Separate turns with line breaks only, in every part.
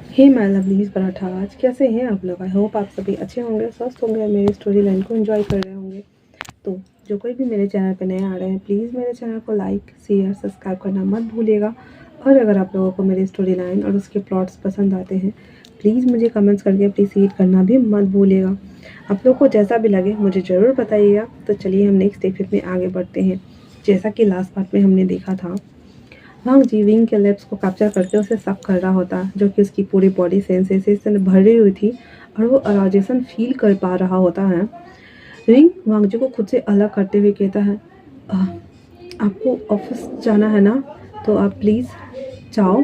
Hey my lovelies paratha, आज कैसे हैं आप लोग? आई होप आप सभी अच्छे होंगे, स्वस्थ होंगे, मेरी स्टोरी लाइन को एंजॉय कर रहे होंगे। तो जो कोई भी मेरे चैनल पे नए आ रहे हैं, प्लीज़ मेरे चैनल को लाइक शेयर सब्सक्राइब करना मत भूलिएगा। और अगर आप लोगों को मेरी स्टोरी लाइन और उसके प्लॉट्स पसंद आते हैं, प्लीज़ मुझे कमेंट्स करके अप्रिशिएट करना भी मत भूलिएगा। आप लोग को जैसा भी लगे मुझे ज़रूर बताइएगा। तो चलिए हम नेक्स्ट एपिसोड में आगे बढ़ते हैं। जैसा कि लास्ट पार्ट में हमने देखा था, वांग जी विंग के लिप्स को कैप्चर करके उसे सक कर रहा होता, जो कि उसकी पूरी बॉडी सेंसेशन से भरी हुई थी और वो अराजेशन फील कर पा रहा होता है। विंग वांग जी को खुद से अलग करते हुए कहता है, आपको ऑफिस जाना है ना, तो आप प्लीज़ जाओ।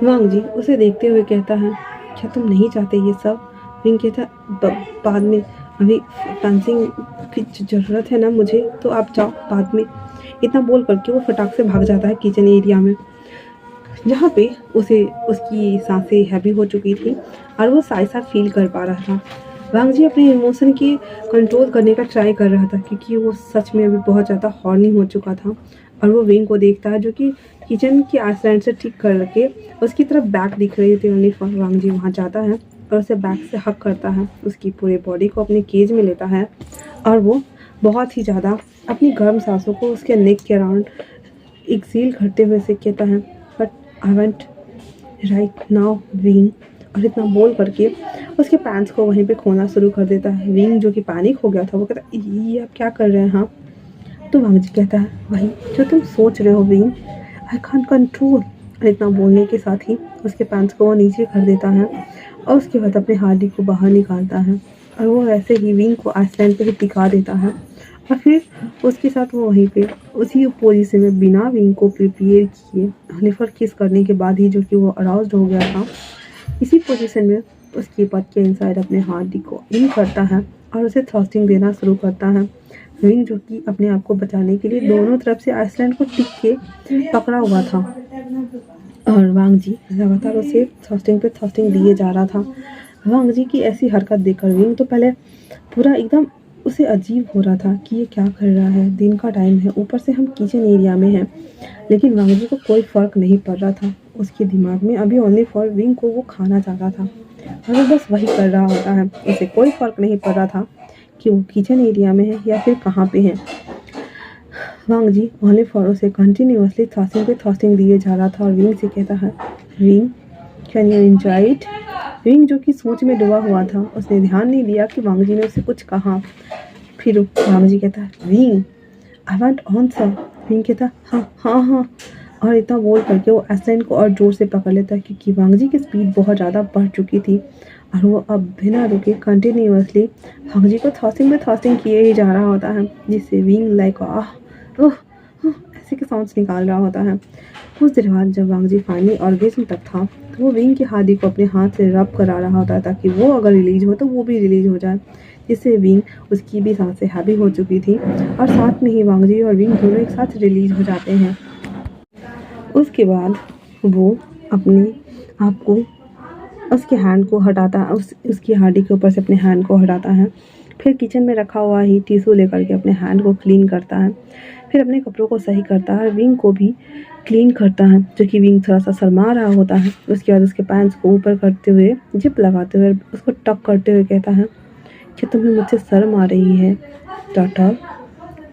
वांग जी उसे देखते हुए कहता है, क्या तुम नहीं चाहते ये सब? विंग कहता है, बाद में, अभी डांसिंग की ज़रूरत है ना मुझे, तो आप जाओ बाद में। इतना बोल करके वो फटाक से भाग जाता है किचन एरिया में, जहाँ पे उसे उसकी सांसें हैवी हो चुकी थी और वो सा फील कर पा रहा था। वांग जी अपने इमोशन की कंट्रोल करने का ट्राई कर रहा था, क्योंकि वो सच में अभी बहुत ज़्यादा हॉर्नी हो चुका था। और वो विंग को देखता है, जो कि किचन की आइसलैंड से ठीक कर के उसकी तरफ बैक दिख रही थी ओनली फॉर। वांग जी वहाँ जाता है और उसे बैक से हक करता है, उसकी पूरे बॉडी को अपने केज में लेता है और वो बहुत ही ज़्यादा अपनी गर्म सांसों को उसके नेक के अराउंड एक्सेल करते हुए से कहता है, but I want right now wing. और इतना बोल करके उसके पैंट्स को वहीं पे खोलना शुरू कर देता है। विंग जो कि पैनिक हो गया था, वो कहता है, ये आप क्या कर रहे हैं? हाँ, तो वांग जी कहता है, वही जो तुम सोच रहे हो विंग, आई कांट कंट्रोल। और इतना बोलने के साथ ही उसके पैंट्स को वो नीचे कर देता है और उसके बाद अपने हार्डी को बाहर निकालता है और वो ऐसे ही विंग को आइसलैंड पे ही टिका देता है। और फिर उसके साथ वो वहीं पे उसी पोजीशन में बिना विंग को प्रिपेयर किए हनीफर किस करने के बाद ही, जो कि वो अराउज्ड हो गया था, इसी पोजीशन में उसकी पट के इनसाइड अपने हार्डी को इन करता है और उसे थ्रस्टिंग देना शुरू करता है। विंग जो कि अपने आप को बचाने के लिए दोनों तरफ से आइसलैंड को टिक के पकड़ा हुआ था और वांग जी लगातार उसे थ्रस्टिंग पे थ्रस्टिंग दिए जा रहा था। वांग जी की ऐसी हरकत देखकर विंग तो पहले पूरा एकदम उसे अजीब हो रहा था कि ये क्या कर रहा है। दिन का टाइम है, ऊपर से हम किचन एरिया में हैं, लेकिन वांग जी को कोई फ़र्क नहीं पड़ रहा था। उसके दिमाग में अभी ओनली फॉर विंग को वो खाना चाहता था और वो बस वही कर रहा होता है। उसे कोई फ़र्क नहीं पड़ रहा था कि वो किचन एरिया में है या फिर कहाँ पे है। वांग जी ओनली फॉर उसे कंटिन्यूअसली थ्रस्टिंग पे थ्रस्टिंग दिए जा रहा था और विंग से कहता है, wing can you enjoy it? Wing जो कि सोच में डूबा हुआ था, उसने ध्यान नहीं दिया कि वांग जी ने उसे कुछ कहा। फिर वांग जी कहता है, wing I want answer. Wing कहता है, हाँ हाँ हाँ। और इतना बोल करके वो आइसलैंड को और जोर से पकड़ लेता है, क्योंकि वांग जी की स्पीड बहुत ज़्यादा बढ़ चुकी थी और वो अब बिना रुके कंटिन्यूअसली वांग जी को थ्रस्टिंग पे थ्रस्टिंग किए ही जा रहा होता है, जिससे विंग लाइक ओह ऐसे के साउंड्स निकाल रहा होता है। कुछ देर बाद जब वांग जी फाइनली ऑर्गेज्म तक था, तो वो विंग की हार्डी को अपने हाथ से रब करा रहा होता है, ताकि वो अगर रिलीज हो तो वो भी रिलीज हो जाए, जिससे विंग उसकी भी सांसें हैवी हो चुकी थी और साथ में ही वांग जी और विंग दोनों एक साथ रिलीज हो जाते हैं। उसके बाद वो अपने आप को उसके हैंड को हटाता, उसकी हार्डी के ऊपर से अपने हैंड को हटाता है। फिर किचन में रखा हुआ ही टिश्यू लेकर के अपने हैंड को क्लीन करता है। फिर अपने कपड़ों को सही करता है और विंग को भी क्लीन करता है, जो कि विंग थोड़ा सा शर्मा रहा होता है। उसके बाद उसके पैंट्स को ऊपर करते हुए, जिप लगाते हुए, उसको टक करते हुए कहता है, कि तुम्हें मुझसे शर्म आ रही है टर्टल?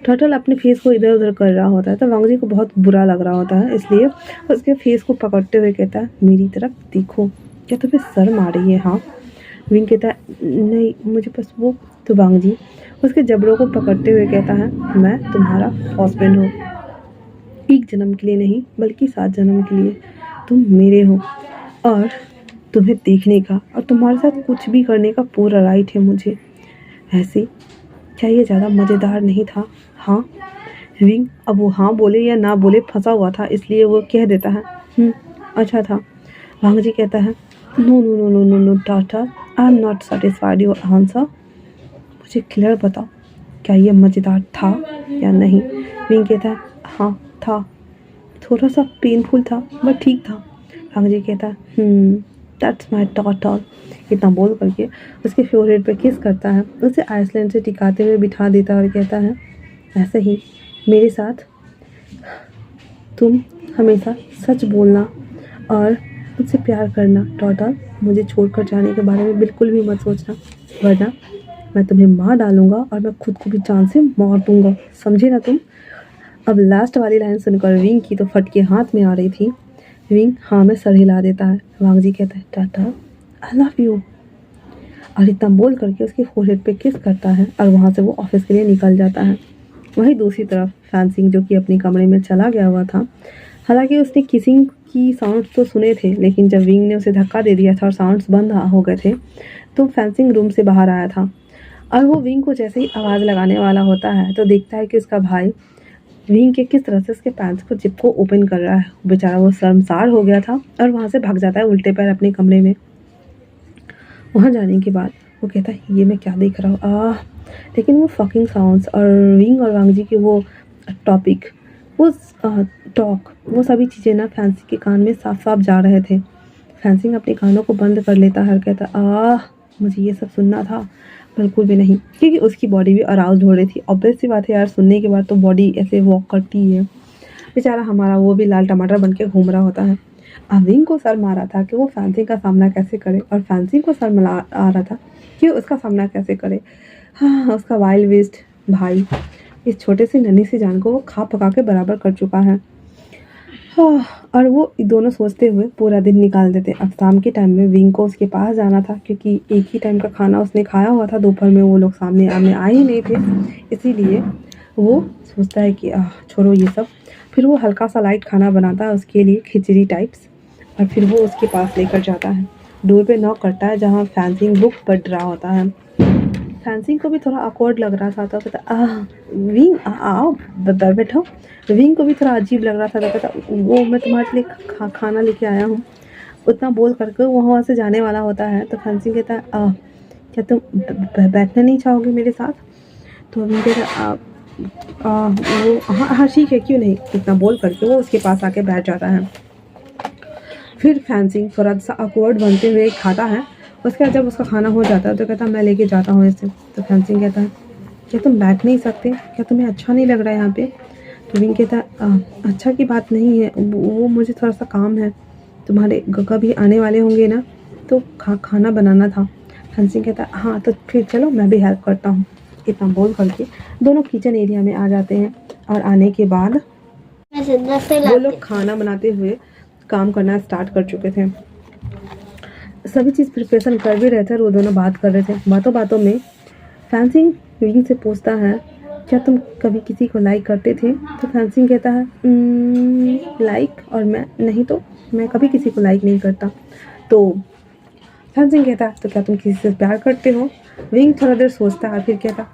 टर्टल अपने फेस को इधर उधर कर रहा होता है, तो वांग जी को बहुत बुरा लग रहा होता है, इसलिए उसके फेस को पकड़ते हुए कहता है, मेरी तरफ देखो, क्या तुम्हें शर्म आ रही है? हाँ। विंग कहता है, नहीं मुझे बस वो। तो वांग जी उसके जबड़ों को पकड़ते हुए कहता है, मैं तुम्हारा हस्बैंड हूँ, एक जन्म के लिए नहीं बल्कि 7 जन्म के लिए तुम मेरे हो और तुम्हें देखने का और तुम्हारे साथ कुछ भी करने का पूरा राइट है मुझे। ऐसे क्या ये ज़्यादा मज़ेदार नहीं था? हाँ। विंग अब वो हाँ बोले या ना बोले फंसा हुआ था, इसलिए वो कह देता है, अच्छा था। वांग जी कहता है, no no no no no no Tata, I am not satisfied your answer. मुझे क्लियर बताओ, क्या ये मज़ेदार था या नहीं? विंग कहता है, हाँ था, थोड़ा सा पेनफुल था बट ठीक था। वांग जी कहता है, दैट्स माई टॉटल। इतना बोल करके उसके फोरहेड पे किस करता है, उसे आइसलैंड से टिकाते हुए बिठा देता है और कहता है, ऐसे ही मेरे साथ तुम हमेशा सच बोलना और मुझसे प्यार करना टोटल, मुझे छोड़कर जाने के बारे में बिल्कुल भी मत सोचना, वरना मैं तुम्हें मार डालूंगा और मैं खुद को भी जान से मार दूंगा, समझे ना तुम। अब लास्ट वाली लाइन सुनकर विंग की तो फटके हाथ में आ रही थी। विंग हाँ में सर हिला देता है। वांग जी कहता है टाटा, आई लव यू, और इतना बोल करके उसके फोरहेड पे किस करता है और वहाँ से वो ऑफिस के लिए निकल जाता है। वहीं दूसरी तरफ फैंसिंग जो कि अपने कमरे में चला गया हुआ था, हालांकि उसने किसिंग की साउंड्स तो सुने थे, लेकिन जब विंग ने उसे धक्का दे दिया था और साउंड्स बंद हो गए थे, तो फैंसिंग रूम से बाहर आया था और वो विंग को जैसे ही आवाज़ लगाने वाला होता है तो देखता है कि उसका भाई विंग के किस तरह से उसके पैंट्स को जिप को ओपन कर रहा है। बेचारा वो शर्मसार हो गया था और वहाँ से भाग जाता है उल्टे पैर अपने कमरे में। वहाँ जाने के बाद वो कहता है ये मैं क्या देख रहा हूँ, लेकिन वो फकिंग साउंड्स और विंग और वांग जी के वो टॉपिक, वो टॉक, वो सभी चीज़ें ना फैंसी के कान में साफ साफ जा रहे थे। फैंसिंग अपने कानों को बंद कर लेता है और कहता मुझे ये सब सुनना था, बिल्कुल भी नहीं, क्योंकि उसकी बॉडी भी अराउज्ड हो रही थी। ऑब्वियस सी बात है यार, सुनने के बाद तो बॉडी ऐसे वॉक करती है। बेचारा हमारा वो भी लाल टमाटर बन के घूम रहा होता है। विंग को सर मारा था कि वो फैंसिंग का सामना कैसे करे, और फैंसिंग को सर मिला आ रहा था कि उसका सामना कैसे करे। हाँ, उसका वाइल्ड वेस्ट भाई इस छोटे से नन्ही सी जान को वो खा पका के बराबर कर चुका है। हाँ, और वो दोनों सोचते हुए पूरा दिन निकाल देते। अब शाम के टाइम में विंग को उसके पास जाना था, क्योंकि एक ही टाइम का खाना उसने खाया हुआ था। दोपहर में वो लोग सामने आमने आए ही नहीं थे, इसीलिए वो सोचता है कि छोड़ो ये सब। फिर वो हल्का सा लाइट खाना बनाता है उसके लिए, खिचड़ी टाइप्स, और फिर वो उसके पास लेकर जाता है। डोर पे नॉक करता है जहाँ फैंसिंग बुक पढ़ रहा होता है। फैंसिंग को भी थोड़ा awkward लग रहा था, तो कहता विंग आओ बैठो। विंग को भी थोड़ा अजीब लग रहा था, तो कहता वो मैं तुम्हारे लिए खाना लेके आया हूँ। उतना बोल करके वो वहाँ से जाने वाला होता है, तो फैंसिंग कहता है क्या तुम बैठना नहीं चाहोगे मेरे साथ। तो विंग कहता वो हाँ हाँ ठीक है, क्यों नहीं, इतना बोल करके वो उसके पास आके बैठ जाता है। फिर फैंसिंग थोड़ा सा awkward बनते हुए खाता है। उसके बाद जब उसका खाना हो जाता है तो कहता मैं लेके जाता हूँ इसे। तो फैंसिंग कहता है क्या तुम बैठ नहीं सकते, क्या तुम्हें अच्छा नहीं लग रहा है यहाँ पे। तो विंग कहता है अच्छा की बात नहीं है, वो मुझे थोड़ा सा काम है, तुम्हारे गगा भी आने वाले होंगे ना, तो खाना बनाना था। फैंसिंग कहता है हाँ तो फिर चलो मैं भी हेल्प करता हूँ। इतना बोल करके दोनों किचन एरिया में आ जाते हैं, और आने के बाद वो लोग खाना बनाते हुए काम करना स्टार्ट कर चुके थे। सभी चीज़ प्रिपरेशन कर भी रहे थे और वो दोनों बात कर रहे थे। बातों बातों में फैंसिंग विंग से पूछता है क्या तुम कभी किसी को लाइक करते थे। तो फैंसिंग कहता है लाइक, और मैं नहीं, तो मैं कभी किसी को लाइक नहीं करता। तो फैंसिंग कहता है तो क्या तुम किसी से प्यार करते हो। विंग थोड़ा देर सोचता है, फिर कहता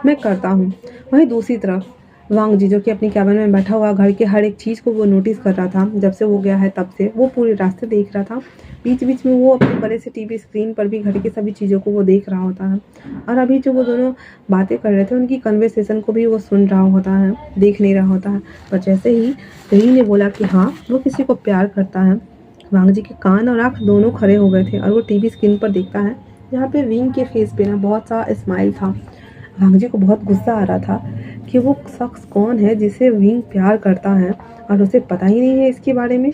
मैं करता हूँ। वहीं दूसरी तरफ वांग जी जो कि अपनी कैबिन में बैठा हुआ घर के हर एक चीज़ को वो नोटिस कर रहा था। जब से वो गया है तब से वो पूरे रास्ते देख रहा था। बीच बीच में वो अपने बड़े से टीवी स्क्रीन पर भी घर की सभी चीज़ों को वो देख रहा होता है, और अभी जो वो दोनों बातें कर रहे थे उनकी कन्वर्सेशन को भी वो सुन रहा होता है, देख नहीं रहा होता है। पर जैसे ही री ने बोला कि हाँ वो किसी को प्यार करता है, वांग जी के कान और आँख दोनों खड़े हो गए थे, और वो टीवी स्क्रीन पर देखता है जहाँ पे विंग के फेस पे ना बहुत सा स्माइल था। वांग जी को बहुत गुस्सा आ रहा था कि वो शख्स कौन है जिसे विंग प्यार करता है और उसे पता ही नहीं है इसके बारे में,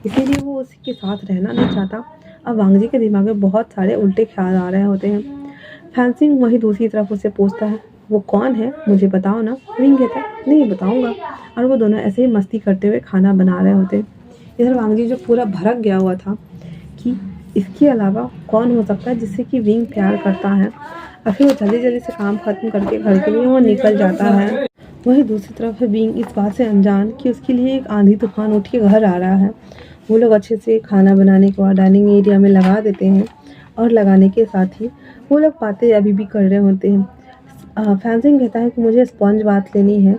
इसीलिए वो उसके साथ रहना नहीं चाहता। अब वांग जी के दिमाग में बहुत सारे उल्टे ख्याल आ रहे होते हैं। फैंसिंग वही दूसरी तरफ उससे पूछता है वो कौन है, मुझे बताओ ना। विंग कहता है नहीं बताऊंगा, और वो दोनों ऐसे ही मस्ती करते हुए खाना बना रहे होते। इधर वांग जी जो पूरा भड़क गया हुआ था कि इसके अलावा कौन हो सकता है जिससे कि विंग प्यार करता है, और फिर वो जल्दी जल्दी से काम खत्म करके घर के लिए वो निकल जाता है। वहीं दूसरी तरफ है विंग इस बात से अनजान कि उसके लिए एक आंधी तूफान उठ के घर आ रहा है। वो लोग अच्छे से खाना बनाने के बाद डाइनिंग एरिया में लगा देते हैं, और लगाने के साथ ही वो लोग बातें अभी भी कर रहे होते हैं। फैंसिंग कहता है कि मुझे स्पंज बात लेनी है,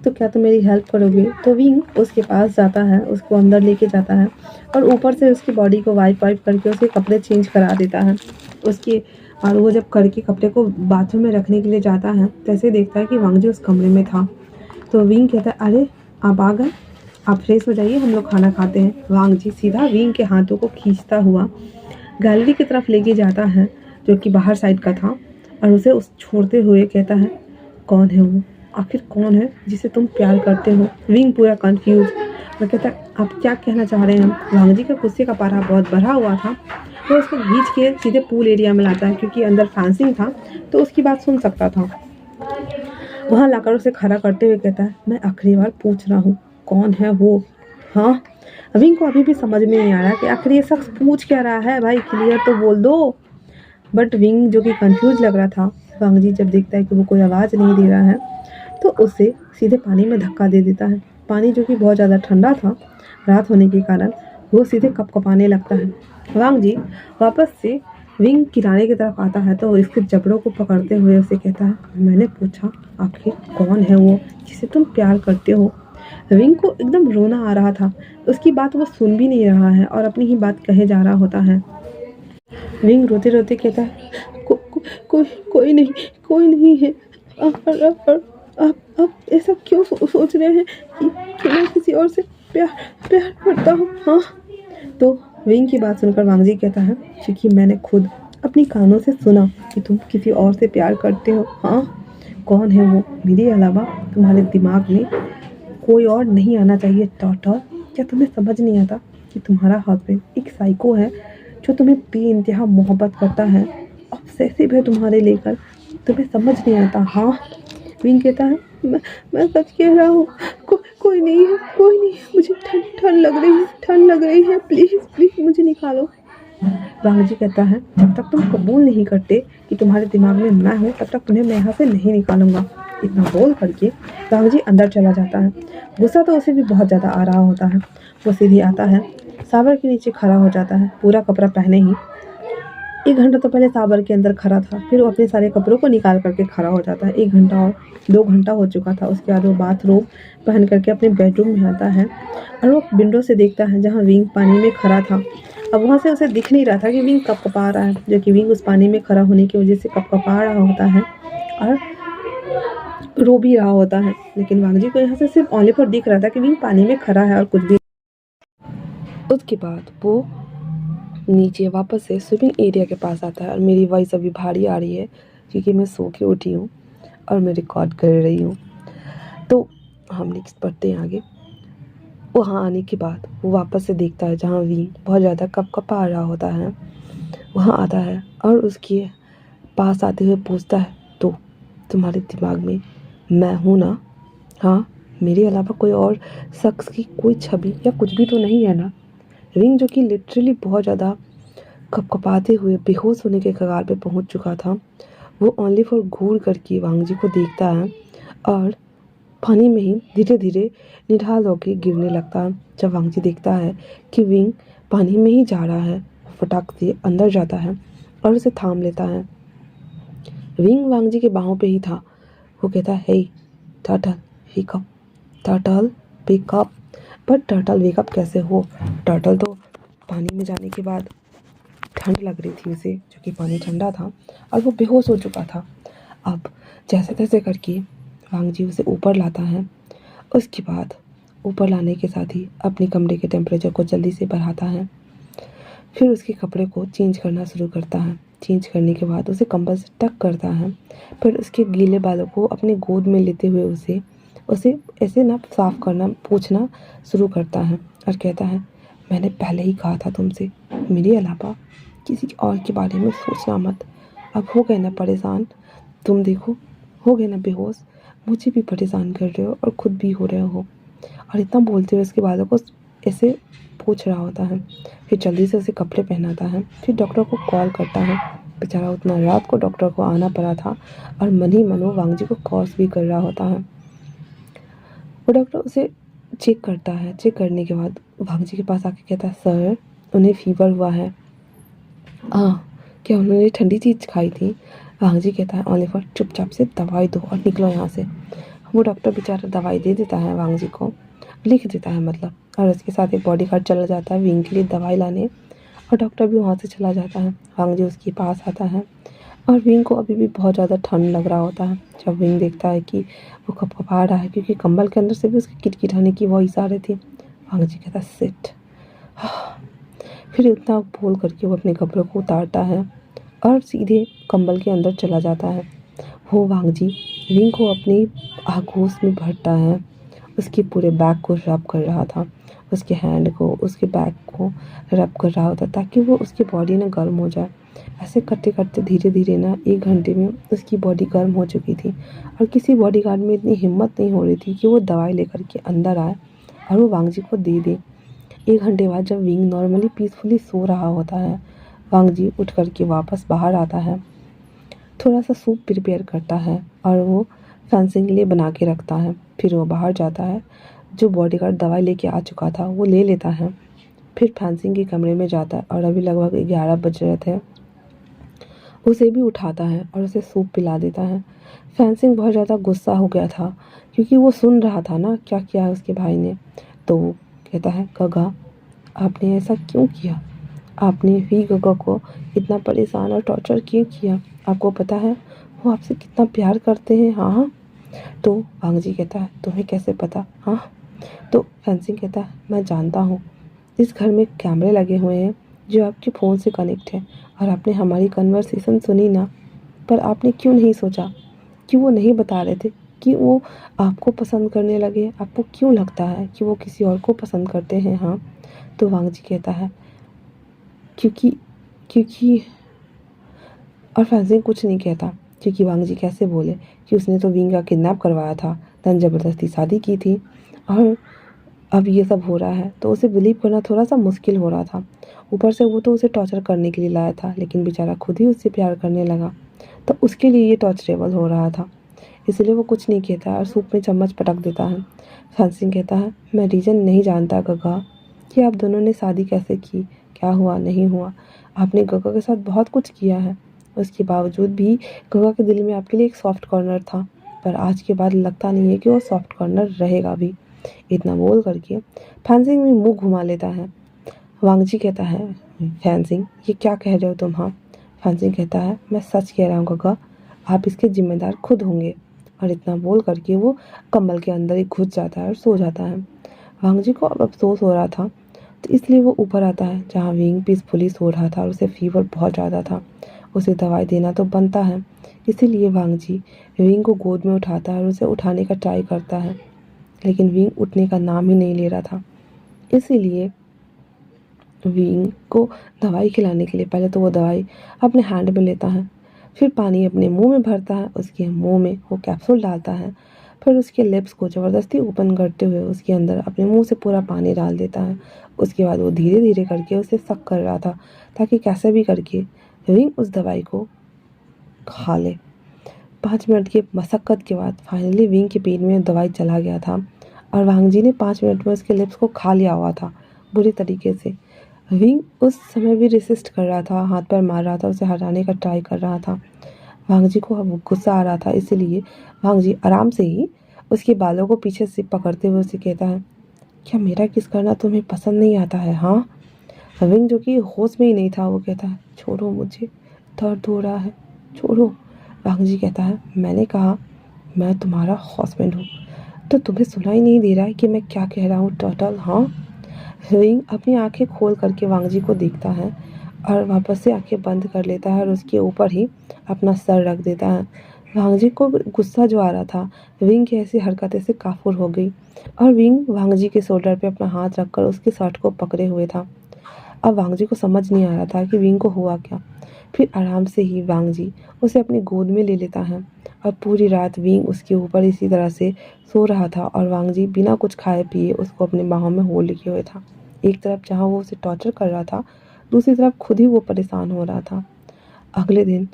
तो क्या तुम मेरी हेल्प करोगे। तो विंग उसके पास जाता है, उसको अंदर लेके जाता है, और ऊपर से उसकी बॉडी को वाइप करके उसके कपड़े चेंज करा देता है उसके। और वो जब करके कपड़े को बाथरूम में रखने के लिए जाता है तो ऐसे देखता है कि वांग जी उस कमरे में था। तो विंग कहता है अरे आप आ गए, आप फ्रेश हो जाइए, हम लोग खाना खाते हैं। वांग जी सीधा विंग के हाथों को खींचता हुआ गैलरी की तरफ लेके जाता है जो कि बाहर साइड का था, और उसे उस छोड़ते हुए कहता है कौन है वो, आखिर कौन है जिसे तुम प्यार करते हो। विंग पूरा कंफ्यूज, वो कहता है आप क्या कहना चाह रहे हैं? वांग जी का गुस्से का पारा बहुत बढ़ा हुआ था। वो उसको खींच के सीधे पूल एरिया में लाता है, क्योंकि अंदर फेंसिंग था तो उसकी बात सुन सकता था। वहाँ लाकर उसे खड़ा करते हुए कहता है, मैं आखिरी बार पूछ रहा हूँ, कौन है वो? हाँ। विंग को अभी भी समझ में नहीं आ रहा कि आखिर ये शख्स पूछ क्या रहा है। भाई क्लियर तो बोल दो। बट विंग जो कि कंफ्यूज लग रहा था, वांग जी जब देखता है कि वो कोई आवाज़ नहीं दे रहा है तो उसे सीधे पानी में धक्का दे देता है। पानी जो कि बहुत ज़्यादा ठंडा था रात होने के कारण, वो सीधे कपकपाने लगता है। वांग जी वापस से विंग किनारे की तरफ आता है तो इसके जबड़ों को पकड़ते हुए उसे कहता है, मैंने पूछा आखिर कौन है वो जिसे तुम प्यार करते हो? विंग को एकदम रोना आ रहा था। उसकी बात वो सुन भी नहीं रहा है और अपनी ही बात कहे जा रहा होता है। विंग रोते रोते कहता है, को, को, कोई कोई नहीं है। आप ऐसा क्यों सोच रहे हैं कि मैं किसी और से प्यार प्यार करता हूँ? हाँ। तो विंग की बात सुनकर वांग जी कहता है, क्योंकि मैंने खुद अपनी कानों से सुना कि तुम किसी और से प्यार करते हो। हाँ। कौन है वो? मेरे अलावा तुम्हारे दिमाग में कोई और नहीं आना चाहिए डॉक्टर। क्या तुम्हें समझ नहीं आता कि तुम्हारा हस्बैंड एक साइको है जो तुम्हें बेइंतहा मोहब्बत करता है, ऑब्सेसिव है तुम्हारे लेकर? तुम्हें समझ नहीं आता? हाँ। विंग कहता है, मैं सच कह रहा हूँ। कोई नहीं है, कोई नहीं है। मुझे ठंड लग रही है, प्लीज़ मुझे निकालो। वांग जी कहता है, जब तक तुम कबूल नहीं करते कि तुम्हारे दिमाग में मैं हूँ तब तक तुम्हें मैं यहाँ से नहीं निकालूंगा। इतना बोल करके वांग जी अंदर चला जाता है। गुस्सा तो उसे भी बहुत ज़्यादा आ रहा होता है। वो सीधी आता है, सावर के नीचे खड़ा हो जाता है, पूरा कपड़ा पहने ही। 1 घंटा तो पहले सावर के अंदर खड़ा था, फिर वो अपने सारे कपड़ों को निकाल करके खड़ा हो जाता है। 1 घंटा और 2 घंटा हो चुका था। उसके बाद वो बाथरोब पहन करके अपने बेडरूम में आता है और वो विंडो से देखता है जहाँ विंग पानी में खड़ा था। अब वहाँ से उसे दिख नहीं रहा था कि विंग कपकपा रहा है, जो कि विंग उस पानी में खड़ा होने की वजह से कपकपा रहा होता है और रो भी रहा होता है। लेकिन वांग जी को यहाँ से सिर्फ ओनली पर दिख रहा था कि विंग पानी में खड़ा है और कुछ भी। उसके बाद वो नीचे वापस से स्विमिंग एरिया के पास आता है और मेरी वॉइस अभी भारी आ रही है क्योंकि मैं सो के उठी हूँ और मैं रिकॉर्ड कर रही हूँ। तो हम नेक्स्ट बढ़ते हैं आगे। वहाँ आने के बाद वो वापस से देखता है जहाँ विंग बहुत ज़्यादा कपकपा रहा होता है। वहाँ आता है और उसके पास आते हुए पूछता है, तो तुम्हारे दिमाग में मैं हूँ ना? हाँ। मेरे अलावा कोई और शख्स की कोई छवि या कुछ भी तो नहीं है ना? विंग जो कि लिटरली बहुत ज़्यादा कपकपाते हुए बेहोश होने के कगार पे पहुंच चुका था, वो ओनली फॉर घूर करके वांग जी को देखता है और पानी में ही धीरे धीरे निढाल होकर गिरने लगता है। जब वांग जी देखता है कि विंग पानी में ही जा रहा है, फटाक से अंदर जाता है और उसे थाम लेता है। विंग वांग जी के बाहों पे ही था। वो कहता है, हे टर्टल वेकअप, टर्टल वेकअप। पर टर्टल वेकअप कैसे हो? टर्टल तो पानी में जाने के बाद ठंड लग रही थी उसे, जो कि पानी ठंडा था और वो बेहोश हो चुका था। अब जैसे तैसे करके वांग जी उसे ऊपर लाता है। उसके बाद ऊपर लाने के साथ ही अपने कमरे के टेम्परेचर को जल्दी से बढ़ाता है। फिर उसके कपड़े को चेंज करना शुरू करता है। चेंज करने के बाद उसे कंबल से टक करता है। फिर उसके गीले बालों को अपने गोद में लेते हुए उसे ऐसे ना साफ करना, पूछना शुरू करता है और कहता है, मैंने पहले ही कहा था तुमसे, मेरे अलावा किसी और के बारे में सोचना मत। अब हो गए ना परेशान? तुम देखो, हो गए ना बेहोश? मुझे भी परेशान कर रहे हो और खुद भी हो रहे हो। और इतना बोलते हुए उसके बालों को ऐसे पूछ रहा होता है। फिर जल्दी से उसे कपड़े पहनाता है। फिर डॉक्टर को कॉल करता है। बेचारा उतना रात को डॉक्टर को आना पड़ा था और मन ही मन वो वांग जी को कॉल्स भी कर रहा होता है। वो डॉक्टर उसे चेक करता है। चेक करने के बाद वांग जी के पास आके कहता है, सर उन्हें फीवर हुआ है। क्या उन्होंने ठंडी चीज़ खाई थी? वांग जी कहता है, ओलिवर चुपचाप से दवाई दो और निकलो यहाँ से। वो डॉक्टर बेचारा दवाई दे देता है वांग जी को, लिख देता है मतलब, और उसके साथ एक बॉडीगार्ड चला जाता है विंग के लिए दवाई लाने और डॉक्टर भी वहाँ से चला जाता है। वांग जी उसके पास आता है और विंग को अभी भी बहुत ज़्यादा ठंड लग रहा होता है। जब विंग देखता है कि वो कपकपा रहा है क्योंकि कंबल के अंदर से भी उसकी किटकिटाने की वॉइस आ रही थी, वांग जी कहता है, सिट। फिर इतना बोल करके वो अपने कपड़ों को उतारता है और सीधे कंबल के अंदर चला जाता है। वो वांग जी विंग को अपनी आगोश में भरता है उसके पूरे बैक को रब कर रहा था, उसके हैंड को, उसके बैक को रब कर रहा होता ताकि वो उसकी बॉडी ना गर्म हो जाए। ऐसे करते करते धीरे धीरे ना 1 घंटे में उसकी बॉडी गर्म हो चुकी थी और किसी बॉडीगार्ड में इतनी हिम्मत नहीं हो रही थी कि वो दवाई लेकर के अंदर आए और वो वांगजी को दे दे। 1 घंटे बाद जब विंग नॉर्मली पीसफुली सो रहा होता है, वांगजी उठ करके वापस बाहर आता है, थोड़ा सा सूप प्रिपेयर करता है और वो फेंसिंग के लिए बना के रखता है। फिर वो बाहर जाता है, जो बॉडीगार्ड दवाई लेके आ चुका था वो ले लेता है, फिर फेंसिंग के कमरे में जाता है और अभी लगभग 11 बज रहे थे। उसे भी उठाता है और उसे सूप पिला देता है। फेंसिंग बहुत ज़्यादा गुस्सा हो गया था क्योंकि वो सुन रहा था ना क्या किया है उसके भाई ने। तो वो कहता है, गगा आपने ऐसा क्यों किया? आपने ही गगा को इतना परेशान और टॉर्चर क्यों किया? आपको पता है वो आपसे कितना प्यार करते हैं? हाँ हाँ। तो वांगजी कहता है, तुम्हें कैसे पता? हाँ। तो फेंसिंग कहता है, मैं जानता हूँ, इस घर में कैमरे लगे हुए हैं जो आपके फ़ोन से कनेक्ट है और आपने हमारी कन्वर्सेशन सुनी ना, पर आपने क्यों नहीं सोचा कि वो नहीं बता रहे थे कि वो आपको पसंद करने लगे? आपको क्यों लगता है कि वो किसी और को पसंद करते हैं? हाँ। तो वांगजी कहता है, क्योंकि क्योंकि और फेंसिंग कुछ नहीं कहता क्योंकि वांगजी कैसे बोले कि उसने तो विंग का किडनैप करवाया था, धन ज़बरदस्ती शादी की थी और अब ये सब हो रहा है, तो उसे बिलीव करना थोड़ा सा मुश्किल हो रहा था। ऊपर से वो तो उसे टॉर्चर करने के लिए लाया था, लेकिन बेचारा खुद ही उससे प्यार करने लगा, तो उसके लिए ये टॉर्चरेबल हो रहा था। इसलिए वो कुछ नहीं कहता और सूप में चम्मच पटक देता है। फेंसिंग कहता है, मैं रीज़न नहीं जानता गगा कि आप दोनों ने शादी कैसे की, क्या हुआ नहीं हुआ। आपने गगा के साथ बहुत कुछ किया है, उसके बावजूद भी गगा के दिल में आपके लिए एक सॉफ्ट कॉर्नर था, पर आज के बाद लगता नहीं है कि वो सॉफ्ट कॉर्नर रहेगा भी। इतना बोल करके फेंसिंग में मुंह घुमा लेता है। वांगजी कहता है, फेंसिंग ये क्या कह रहे हो तुम? हाँ। फेंसिंग कहता है, मैं सच कह रहा हूँ गगा, आप इसके जिम्मेदार खुद होंगे। और इतना बोल करके वो कंबल के अंदर ही घुस जाता है और सो जाता है। वांगजी को अब अफसोस हो रहा था, तो इसलिए वो ऊपर आता है जहाँ विंग पीसफुली सो रहा था और उसे फीवर बहुत ज़्यादा था। उसे दवाई देना तो बनता है, इसीलिए वांगजी विंग को गोद में उठाता है और उसे उठाने का ट्राई करता है, लेकिन विंग उठने का नाम ही नहीं ले रहा था। इसीलिए विंग को दवाई खिलाने के लिए पहले तो वो दवाई अपने हैंड में लेता है, फिर पानी अपने मुंह में भरता है, उसके मुंह में वो कैप्सूल डालता है, फिर उसके लिप्स को ज़बरदस्ती ओपन करते हुए उसके अंदर अपने मुंह से पूरा पानी डाल देता है। उसके बाद वो धीरे धीरे करके उसे सक कर रहा था ताकि कैसे भी करके विंग उस दवाई को खा ले। 5 मिनट की मशक्क़त के बाद फाइनली विंग के पेट में दवाई चला गया था और वांगजी ने 5 मिनट में उसके लिप्स को खा लिया हुआ था बुरी तरीके से। विंग उस समय भी रेसिस्ट कर रहा था, हाथ पैर मार रहा था, उसे हटाने का ट्राई कर रहा था। वांगजी को अब गुस्सा आ रहा था, इसीलिए वांगजी आराम से ही उसके बालों को पीछे से पकड़ते हुए उसे कहता है, क्या मेरा किस करना तुम्हें पसंद नहीं आता है? हाँ। विंग जो कि होश में ही नहीं था वो कहता है, छोड़ो मुझे, दर्द हो रहा है, छोड़ो। वांगजी कहता है, मैंने कहा मैं तुम्हारा हस्बैंड हूँ, तो तुम्हें सुनाई नहीं दे रहा है कि मैं क्या कह रहा हूँ टर्टल? हाँ। विंग अपनी आंखें खोल करके वांगजी को देखता है और वापस से आंखें बंद कर लेता है और उसके ऊपर ही अपना सर रख देता है। वांगजी को गुस्सा जो आ रहा था विंग की ऐसी हरकतें से काफुर हो गई और विंग वांगजी के शोल्डर पे अपना हाथ रखकर उसके शर्ट को पकड़े हुए था। अब वांगजी को समझ नहीं आ रहा था कि विंग को हुआ क्या। फिर आराम से ही वांगजी उसे अपनी गोद में ले लेता है और पूरी रात विंग उसके ऊपर इसी तरह से सो रहा था और वांगजी बिना कुछ खाए पिए उसको अपने बाहों में होल्ड किए हुए था। एक तरफ जहाँ वो उसे टॉर्चर कर रहा था, दूसरी तरफ खुद ही वो परेशान हो रहा था। अगले दिन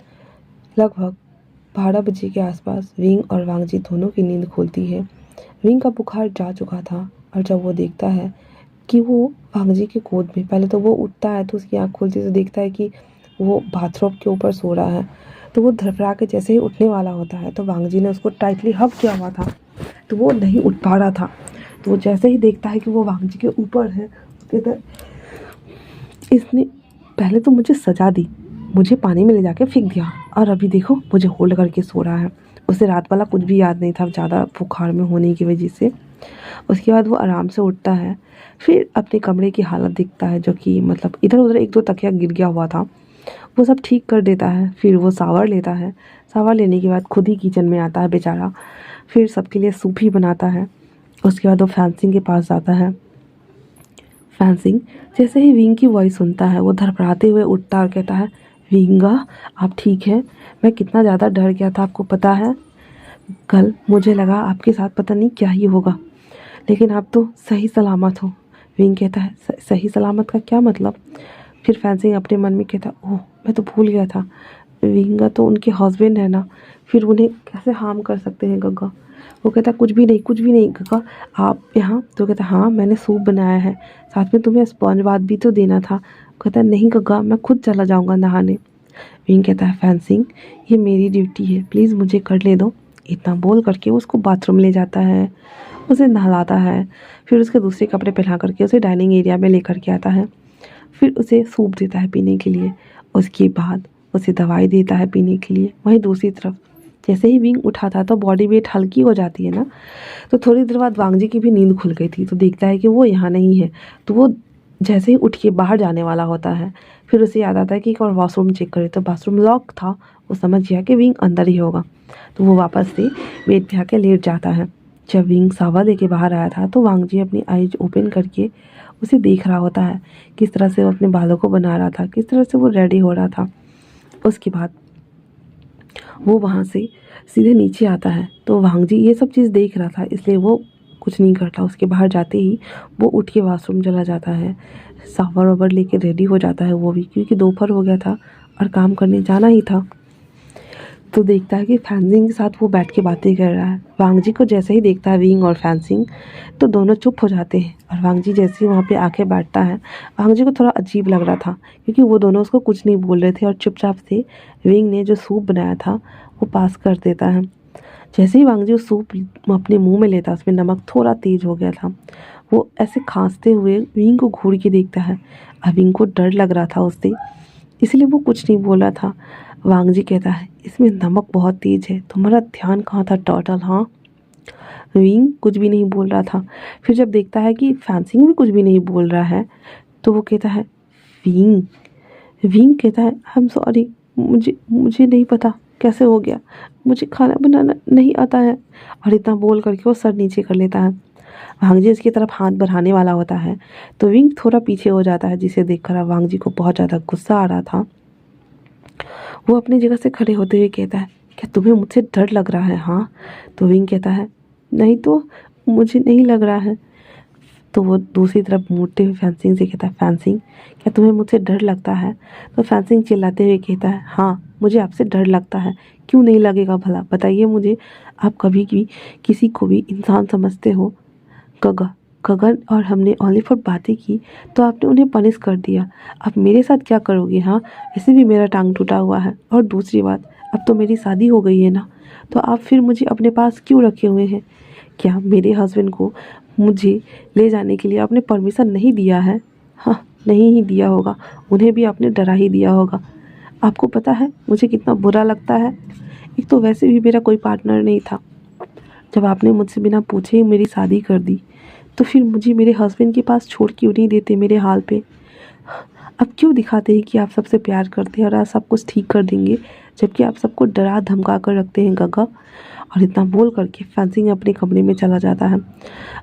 लगभग 12 बजे के आसपास विंग और वांगजी दोनों की नींद खुलती है। विंग का बुखार जा चुका था और जब वो देखता है कि वो वांगजी के गोद में, पहले तो वो उठता है तो उसकी आँख खुलती तो देखता है कि वो बाथरोब के ऊपर सो रहा है। तो वो धड़फड़ा के जैसे ही उठने वाला होता है तो वांगजी ने उसको टाइटली हग किया हुआ था, तो वो नहीं उठ पा रहा था। तो वो जैसे ही देखता है कि वो वांगजी के ऊपर है, तो कहता है, इसने पहले तो मुझे सजा दी, मुझे पानी में ले जाके फेंक दिया और अभी देखो मुझे होल्ड करके सो रहा है। उसे रात वाला कुछ भी याद नहीं था ज़्यादा बुखार में होने की वजह से। उसके बाद वो आराम से उठता है, फिर अपने कमरे की हालत देखता है जो कि मतलब इधर उधर 1-2 तकिया गिर गया हुआ था, वो सब ठीक कर देता है। फिर वो शावर लेता है, शावर लेने के बाद खुद ही किचन में आता है बेचारा, फिर सबके लिए सूप ही बनाता है उसके बाद वो फैंसिंग के पास जाता है। फैंसिंग जैसे ही विंग की वॉइस सुनता है वो धड़फड़ाते हुए उठता और कहता है, विंगा आप ठीक है? मैं कितना ज़्यादा डर गया था, आपको पता है? कल मुझे लगा आपके साथ पता नहीं क्या ही होगा, लेकिन आप तो सही सलामत हो। विंग कहता है, सही सलामत का क्या मतलब? फिर फैंसिंग अपने मन में कहता, ओह मैं तो भूल गया था, विंगा तो उनके हस्बैंड है ना, फिर उन्हें कैसे हार्म कर सकते हैं गग्गा? वो कहता, कुछ भी नहीं गग्गा, आप यहाँ? तो कहता, हाँ मैंने सूप बनाया है, साथ में तुम्हें स्पॉन्ज बाथ भी तो देना था। कहता, नहीं गग्गा, मैं खुद चला जाऊँगा नहाने। विंग कहता है, फैंसिंग ये मेरी ड्यूटी है, प्लीज़ मुझे कर ले दो। इतना बोल करके उसको बाथरूम ले जाता है, उसे नहलाता है, फिर उसके दूसरे कपड़े पहना करके उसे डाइनिंग एरिया में लेकर के आता है, फिर उसे सूप देता है पीने के लिए। उसके बाद उसे दवाई देता है पीने के लिए। वहीं दूसरी तरफ जैसे ही विंग उठा था तो बॉडी वेट हल्की हो जाती है ना, तो थोड़ी देर बाद वांगजी की भी नींद खुल गई थी, तो देखता है कि वो यहाँ नहीं है। तो वो जैसे ही उठ के बाहर जाने वाला होता है, फिर उसे याद आता है कि एक और वॉशरूम चेक करे, तो वॉशरूम लॉक था। वो समझ गया कि विंग अंदर ही होगा, तो वो वापस से बेड पे आके लेट जाता है। जब विंग सावा लेके बाहर आया था तो वांगजी अपनी आईज ओपन करके उसे देख रहा होता है, किस तरह से वो अपने बालों को बना रहा था, किस तरह से वो रेडी हो रहा था। उसके बाद वो वहाँ से सीधे नीचे आता है, तो वांगजी ये सब चीज़ देख रहा था, इसलिए वो कुछ नहीं करता। उसके बाहर जाते ही वो उठ के वॉशरूम चला जाता है, शावर वावर लेके रेडी हो जाता है वो भी, क्योंकि दोपहर हो गया था और काम करने जाना ही था। तो देखता है कि फैंसिंग के साथ वो बैठ के बातें कर रहा है। वांगजी को जैसे ही देखता है विंग और फैंसिंग, तो दोनों चुप हो जाते हैं, और वांगजी जैसे ही वहाँ पे आके बैठता है, वांगजी को थोड़ा अजीब लग रहा था, क्योंकि वो दोनों उसको कुछ नहीं बोल रहे थे और चुपचाप से विंग ने जो सूप बनाया था वो पास कर देता है। जैसे ही वांगजी उस सूप अपने मुंह में लेता, उसमें नमक थोड़ा तेज हो गया था। वो ऐसे खांसते हुए विंग को घूर के देखता है। अब विंग को डर लग रहा था उससे, इसलिए वो कुछ नहीं बोला था। वांगजी कहता है, इसमें नमक बहुत तेज है, तुम्हारा ध्यान कहाँ था टर्टल? हाँ। विंग कुछ भी नहीं बोल रहा था। फिर जब देखता है कि फैंसिंग भी कुछ भी नहीं बोल रहा है, तो वो कहता है, विंग विंग कहता है, आई एम सॉरी, मुझे मुझे नहीं पता कैसे हो गया, मुझे खाना बनाना नहीं आता है। और इतना बोल करके वो सर नीचे कर लेता है। वांगजी उसकी तरफ हाथ बढ़ाने वाला होता है, तो विंग थोड़ा पीछे हो जाता है, जिसे देखकर वांगजी को बहुत ज़्यादा गुस्सा आ रहा था। वो अपनी जगह से खड़े होते हुए कहता है, क्या तुम्हें मुझसे डर लग रहा है? हाँ। तो विंग कहता है, नहीं तो मुझे नहीं लग रहा है। तो वो दूसरी तरफ मुड़ते हुए फैंसिंग से कहता है, फैंसिंग क्या तुम्हें मुझसे डर लगता है? तो फैंसिंग चिल्लाते हुए कहता है, हाँ मुझे आपसे डर लगता है। क्यों नहीं लगेगा भला, बताइए मुझे। आप कभी भी किसी को भी इंसान समझते हो? गगन और हमने ओनली फॉर बातें की तो आपने उन्हें पनिश कर दिया, अब मेरे साथ क्या करोगे? हाँ, वैसे भी मेरा टांग टूटा हुआ है, और दूसरी बात, अब तो मेरी शादी हो गई है ना, तो आप फिर मुझे अपने पास क्यों रखे हुए हैं? क्या मेरे हस्बैंड को मुझे ले जाने के लिए आपने परमिशन नहीं दिया है? हाँ, नहीं ही दिया होगा, उन्हें भी आपने डरा ही दिया होगा। आपको पता है मुझे कितना बुरा लगता है? एक तो वैसे भी मेरा कोई पार्टनर नहीं था, जब आपने मुझसे बिना पूछे ही मेरी शादी कर दी, तो फिर मुझे मेरे हस्बैंड के पास छोड़ क्यों नहीं देते मेरे हाल पे? अब क्यों दिखाते हैं कि आप सबसे प्यार करते हैं और आप सब कुछ ठीक कर देंगे, जबकि आप सबको डरा धमका कर रखते हैं गग्गा। और इतना बोल करके फैंसिंग अपने कमरे में चला जाता है।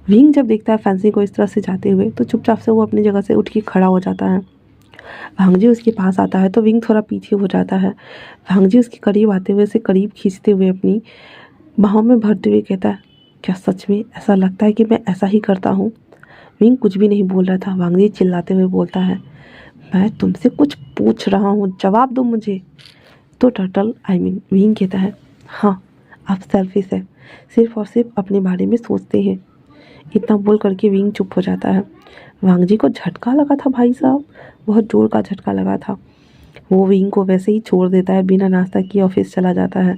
विंग जब देखता है फैंसिंग को इस तरह से जाते हुए, तो चुपचाप से वो अपनी जगह से उठ के खड़ा हो जाता है। भांगजी उसके पास आता है तो विंग थोड़ा पीछे हो जाता है। भांगजी उसके करीब आते हुए उसे करीब खींचते हुए अपनी बाहों में भरते हुए कहता है, क्या सच में ऐसा लगता है कि मैं ऐसा ही करता हूँ? विंग कुछ भी नहीं बोल रहा था। वांगजी चिल्लाते हुए बोलता है, मैं तुमसे कुछ पूछ रहा हूँ, जवाब दो मुझे। तो टर्टल विंग कहता है, हाँ आप सेल्फिश है, सिर्फ और सिर्फ अपने बारे में सोचते हैं। इतना बोल करके विंग चुप हो जाता है। वांगजी को झटका लगा था भाई साहब, बहुत जोर का झटका लगा था। वो विंग को वैसे ही छोड़ देता है, बिना नाश्ता किए ऑफिस चला जाता है।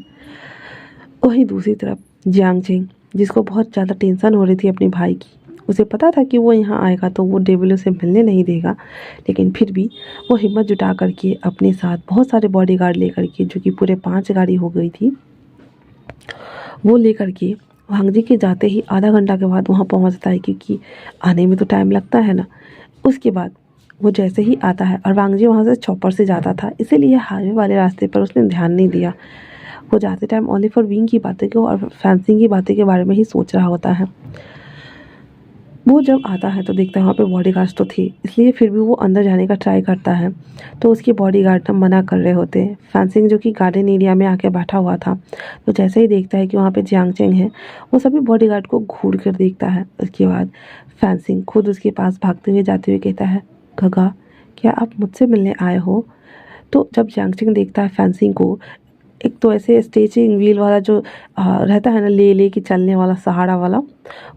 वहीं दूसरी तरफ जियांग चेंग, जिसको बहुत ज़्यादा टेंशन हो रही थी अपने भाई की, उसे पता था कि वो यहाँ आएगा तो वो डेविल उसे मिलने नहीं देगा, लेकिन फिर भी वो हिम्मत जुटा करके अपने साथ बहुत सारे बॉडीगार्ड लेकर के, जो कि पूरे 5 गाड़ी हो गई थी, वो लेकर के वांगजी के जाते ही आधा घंटा के बाद वहाँ पहुँचता है, क्योंकि आने में तो टाइम लगता है ना। उसके बाद वो जैसे ही आता है, और वांगजी वहाँ से चॉपर से जाता था, इसीलिए हाईवे वाले रास्ते पर उसने ध्यान नहीं दिया। वो जाते टाइम ओनली फॉर विंग की बातें को और फैंसिंग की बातें के बारे में ही सोच रहा होता है। वो जब आता है तो देखता है वहाँ पे बॉडीगार्ड्स तो थे, इसलिए फिर भी वो अंदर जाने का ट्राई करता है। तो उसके बॉडीगार्ड ना मना कर रहे होते हैं। फैंसिंग जो कि गार्डन एरिया में आके बैठा हुआ था, तो जैसे ही देखता है कि वहाँ पे जियांग चेंग है, वो सभी बॉडीगार्ड को घूर कर देखता है। उसके बाद फैंसिंग खुद उसके पास भागते हुए जाते हुए कहता है, गगा क्या आप मुझसे मिलने आए हो? तो जब जियांग चेंग देखता है फैंसिंग को, एक तो ऐसे स्टेचिंग व्हील वाला जो रहता है ना, ले के चलने वाला सहारा वाला,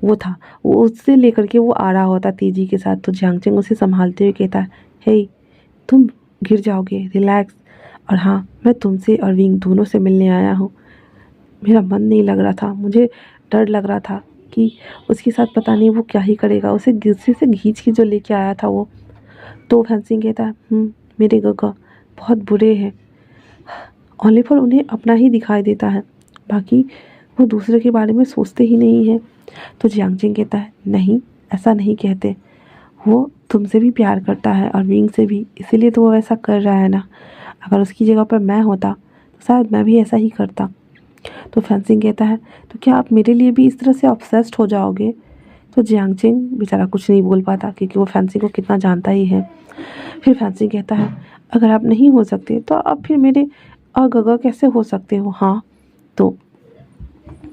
वो था। वो उससे लेकर के वो आ रहा होता तेजी के साथ। तो जियांगचेंग उसे संभालते हुए कहता है, हे तुम गिर जाओगे, रिलैक्स। और हाँ, मैं तुमसे और विंग दोनों से मिलने आया हूँ। मेरा मन नहीं लग रहा था, मुझे डर लग रहा था कि उसके साथ पता नहीं वो क्या ही करेगा, उसे गिरसे से खींच के जो लेके आया था वो। तो फैंसिंग कहता है, मेरे गगा बहुत बुरे हैं। ओनली फॉर उन्हें अपना ही दिखाई देता है, बाकी वो दूसरे के बारे में सोचते ही नहीं हैं। तो जियांगचेंग कहता है, नहीं ऐसा नहीं कहते, वो तुमसे भी प्यार करता है और विंग से भी, इसीलिए तो वो ऐसा कर रहा है ना। अगर उसकी जगह पर मैं होता तो शायद मैं भी ऐसा ही करता। तो फैंसिंग कहता है, तो क्या आप मेरे लिए भी इस तरह से ऑब्सेस्ड हो जाओगे? तो जियांगचेंग बेचारा कुछ नहीं बोल पाता, क्योंकि वो फैंसिंग को कितना जानता ही है। फिर फैंसिंग कहता है, अगर आप नहीं हो सकते तो आप फिर मेरे गगा कैसे हो सकते हो? हाँ। तो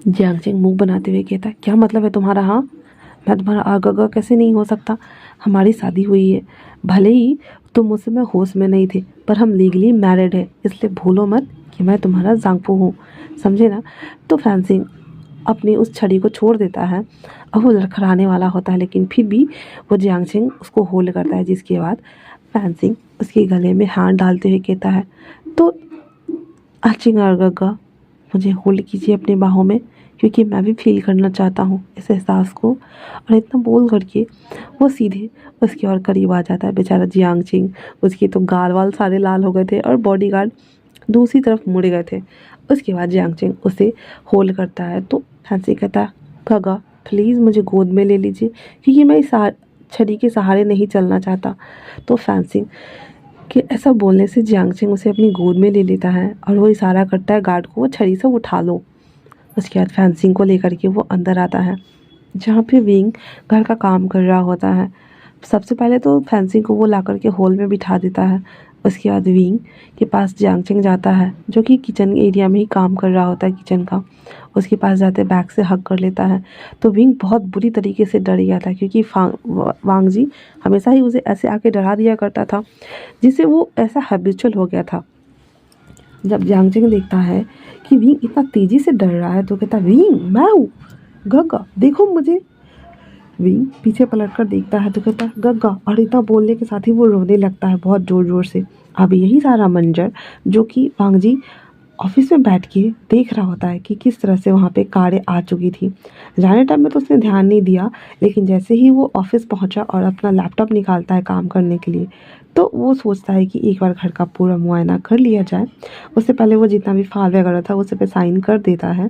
जियांगचेंग मुंह बनाते हुए कहता है, क्या मतलब है तुम्हारा? हाँ, मैं तुम्हारा गगा कैसे नहीं हो सकता? हमारी शादी हुई है, भले ही तुम उस समय होश में नहीं थे, पर हम लीगली मैरिड है, इसलिए भूलो मत कि मैं तुम्हारा जांगपो हूँ, समझे ना? तो फैंसिंग अपनी उस छड़ी को छोड़ देता है और वो लड़खड़ाने वाला होता है, लेकिन फिर भी वो जियांगचेंग उसको होल्ड करता है। जिसके बाद फैंसिंग उसके गले में हाथ डालते हुए कहता है, तो आचिंग और गगा मुझे होल्ड कीजिए अपनी बाहों में, क्योंकि मैं भी फील करना चाहता हूँ इस एहसास को। और इतना बोल करके वो सीधे उसके और करीब आ जाता है। बेचारा जियांगचेंग, उसके तो गाल वाल सारे लाल हो गए थे और बॉडीगार्ड दूसरी तरफ मुड़ गए थे। उसके बाद जियांगचेंग उसे होल्ड करता है। तो फैंसी कहता है, गगा प्लीज़ मुझे गोद में ले लीजिए, क्योंकि मैं इस छड़ी के सहारे नहीं चलना चाहता। तो फैंसी कि ऐसा बोलने से जियांगचेंग उसे अपनी गोद में ले लेता है और वो इशारा करता है गार्ड को, वो छड़ी से उठा लो। उसके बाद फैंसिंग को लेकर के वो अंदर आता है, जहाँ पे विंग घर का काम कर रहा होता है। सबसे पहले तो फैंसिंग को वो ला कर के हॉल में बिठा देता है। उसके बाद विंग के पास जियांगचेंग जाता है, जो कि किचन एरिया में ही काम कर रहा होता है किचन का। उसके पास जाते बैग से हग कर लेता है। तो विंग बहुत बुरी तरीके से डर गया था, क्योंकि वांग जी हमेशा ही उसे ऐसे आके डरा दिया करता था, जिससे वो ऐसा हैबिचुअल हो गया था। जब जियांगचेंग देखता है कि विंग इतना तेजी से डर रहा है, तो कहता है, विंग मैं हूँ, गगा देखो मुझे। विंग पीछे पलट कर देखता है तो कहता है, गग्गा। और इतना बोलने के साथ ही वो रोने लगता है बहुत ज़ोर ज़ोर से। अब यही सारा मंजर जो कि वांग जी ऑफिस में बैठ के देख रहा होता है कि किस तरह से वहाँ पे कारें आ चुकी थी। जाने टाइम में तो उसने ध्यान नहीं दिया, लेकिन जैसे ही वो ऑफिस पहुँचा और अपना लैपटॉप निकालता है काम करने के लिए, तो वो सोचता है कि एक बार घर का पूरा मुआयना कर लिया जाए। उससे पहले वो जितना भी फाइल वगैरह था उस पे साइन कर देता है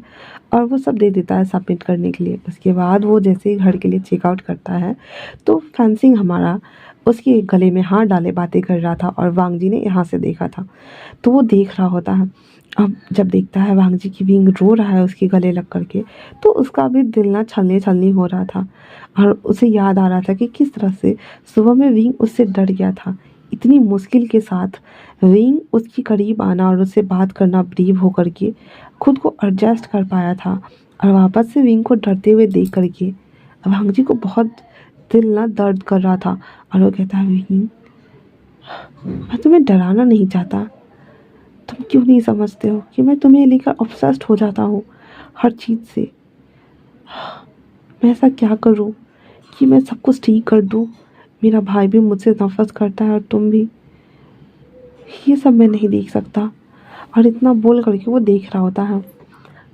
और वो सब दे देता है सबमिट करने के लिए। उसके बाद वो जैसे ही घर के लिए चेकआउट करता है, तो फैंसिंग हमारा उसके गले में हाथ डाले बातें कर रहा था और वांग जी ने यहाँ से देखा था। तो वो देख रहा होता है। अब जब देखता है वांग जी की विंग रो रहा है उसके गले लग करके, तो उसका भी दिल ना छलनी छलनी हो रहा था। और उसे याद आ रहा था कि किस तरह से सुबह में विंग उससे डर गया था। इतनी मुश्किल के साथ विंग उसके करीब आना और उससे बात करना ब्रीव होकर के खुद को एडजस्ट कर पाया था। और वापस से विंग को डरते हुए देख करके वांग जी को बहुत दिल ना दर्द कर रहा था। और वो कहता है, विंग मैं तुम्हें डराना नहीं चाहता, तुम क्यों नहीं समझते हो कि मैं तुम्हें लेकर ऑब्सेस्ड हो जाता हूँ हर चीज़ से। मैं ऐसा क्या करूँ कि मैं सब कुछ ठीक कर दूँ? मेरा भाई भी मुझसे नफरत करता है और तुम भी, ये सब मैं नहीं देख सकता। और इतना बोल करके वो देख रहा होता है।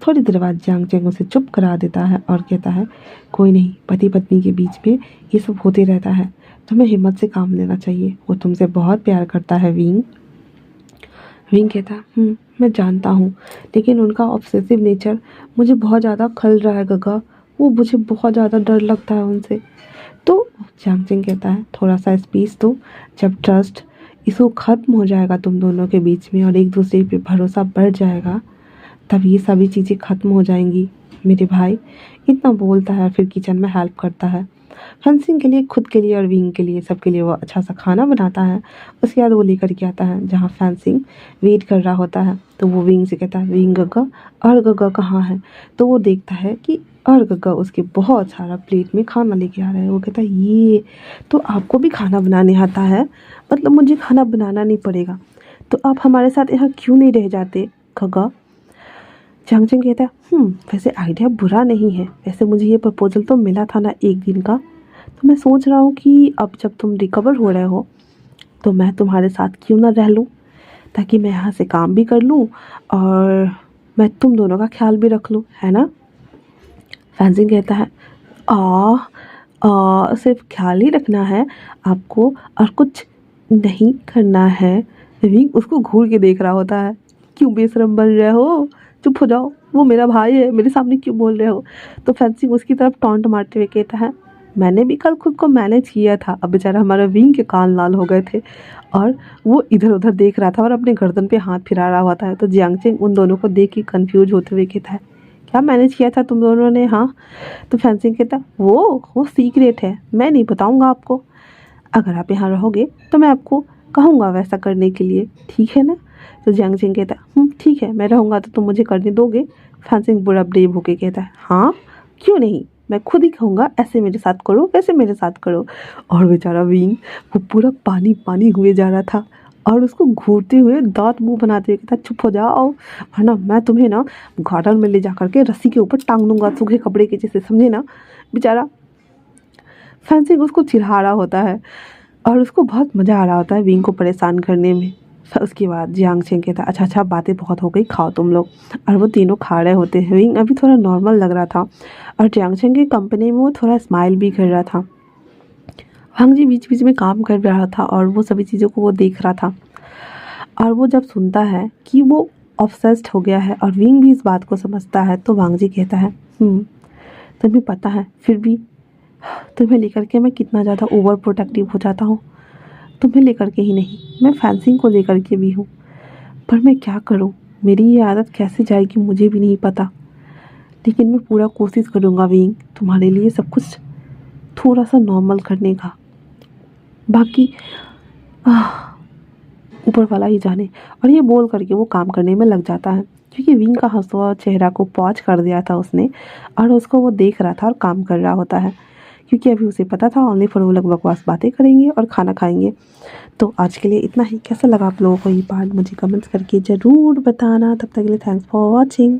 थोड़ी देर बाद जियांगचेंग उसे चुप करा देता है और कहता है, कोई नहीं, पति पत्नी के बीच में ये सब होते रहता है, तुम्हें हिम्मत से काम लेना चाहिए, वो तुमसे बहुत प्यार करता है विंग। विंग कहता है, मैं जानता हूँ, लेकिन उनका ऑब्सेसिव नेचर मुझे बहुत ज़्यादा खल रहा है गगा, वो मुझे बहुत ज़्यादा डर लगता है उनसे। तो जियांगचेंग कहता है, थोड़ा सा स्पेस दो, जब ट्रस्ट इसको ख़त्म हो जाएगा तुम दोनों के बीच में और एक दूसरे पे भरोसा बढ़ जाएगा, तब ये सभी चीज़ें ख़त्म हो जाएंगी मेरे भाई। इतना बोलता है, फिर किचन में हेल्प करता है। फैंसिंग के लिए, खुद के लिए और विंग के लिए, सबके लिए वो अच्छा सा खाना बनाता है। उसके बाद वो लेकर के आता है जहाँ फैंसिंग वेट कर रहा होता है। तो वो विंग से कहता है, विंग गग्गा, और गग्गा कहाँ है? तो वो देखता है कि और गग्गा उसके बहुत सारा प्लेट में खाना लेके आ रहा है। वो कहता है, ये तो आपको भी खाना बनाने आता है, मतलब मुझे खाना बनाना नहीं पड़ेगा, तो आप हमारे साथ यहाँ क्यों नहीं रह जाते गग्गा? चांगचंग कहता है, वैसे आइडिया बुरा नहीं है, वैसे मुझे ये प्रपोजल तो मिला था ना एक दिन का, तो मैं सोच रहा हूँ कि अब जब तुम रिकवर हो रहे हो तो मैं तुम्हारे साथ क्यों ना रह लूँ, ताकि मैं यहाँ से काम भी कर लूँ और मैं तुम दोनों का ख्याल भी रख लूँ, है ना? फैंसिंग कहता है, सिर्फ ख्याल ही रखना है आपको और कुछ नहीं करना है। विंग उसको घूर के देख रहा होता है, क्यों बेशरम बन रहे हो, चुप हो जाओ, वो मेरा भाई है, मेरे सामने क्यों बोल रहे हो? तो फैंसिंग उसकी तरफ टॉन्ट मारते हुए कहता है, मैंने भी कल खुद को मैनेज किया था, अब बेचारा हमारा विंग के कान लाल हो गए थे और वो इधर उधर देख रहा था और अपने गर्दन पे हाथ फिरा रहा हुआ था। तो जियांगचेंग उन दोनों को देख के कंफ्यूज होते हुए कहता है, क्या मैनेज किया था तुम दोनों ने? हाँ। तो फैंसिंग कहता, वो सीक्रेट है, मैं नहीं बताऊंगा आपको, अगर आप यहाँ रहोगे तो मैं आपको कहूँगा वैसा करने के लिए, ठीक है ना? तो जियांगचेंग कहता, ठीक है, मैं रहूँगा तो तुम मुझे करने दोगे? फैंसिंग बड़ा ब्रेव होके कहता है, हाँ क्यों नहीं, मैं खुद ही कहूँगा, ऐसे मेरे साथ करो, वैसे मेरे साथ करो। और बेचारा विंग वो पूरा पानी पानी हुए जा रहा था और उसको घूरते हुए दांत मुंह बनाते हुए कहता, चुप हो जाओ वरना मैं तुम्हें ना गार्डन में ले जा करके रस्सी के ऊपर टांग दूंगा सूखे कपड़े के जैसे, समझे ना? बेचारा फैंसिंग उसको चिढ़ा रहा होता है और उसको बहुत मज़ा आ रहा होता है विंग को परेशान करने में। फिर उसके बाद जियांगचेंग कहता है, अच्छा अच्छा बातें बहुत हो गई, खाओ तुम लोग। और वो तीनों खा रहे होते हैं। विंग अभी थोड़ा नॉर्मल लग रहा था और जियांगचेंग की कंपनी में वो थोड़ा स्माइल भी कर रहा था। वांग जी बीच बीच में काम कर रहा था और वो सभी चीज़ों को वो देख रहा था। और वो जब सुनता है कि वो ऑब्सेस्ड हो गया है और विंग भी इस बात को समझता है, तो वांग जी कहता है, तुम्हें पता है फिर भी तुम्हें लेकर के मैं कितना ज़्यादा ओवर प्रोटेक्टिव हो जाता हूँ। तुम्हें लेकर के ही नहीं, मैं फैंसिंग को लेकर के भी हूँ, पर मैं क्या करूँ, मेरी ये आदत कैसे जाएगी मुझे भी नहीं पता, लेकिन मैं पूरा कोशिश करूँगा विंग तुम्हारे लिए सब कुछ थोड़ा सा नॉर्मल करने का। बाकी ऊपर वाला ही जाने। और ये बोल करके वो काम करने में लग जाता है, क्योंकि विंग का हंसता हुआ चेहरा को पॉज कर दिया था उसने और उसको वो देख रहा था और काम कर रहा होता है, क्योंकि अभी उसे पता था ओनली फॉर वो लोग बकवास बातें करेंगे और खाना खाएंगे। तो आज के लिए इतना ही। कैसा लगा आप लोगों को ये पार्ट मुझे कमेंट्स करके ज़रूर बताना। तब तक के लिए थैंक्स फॉर वॉचिंग।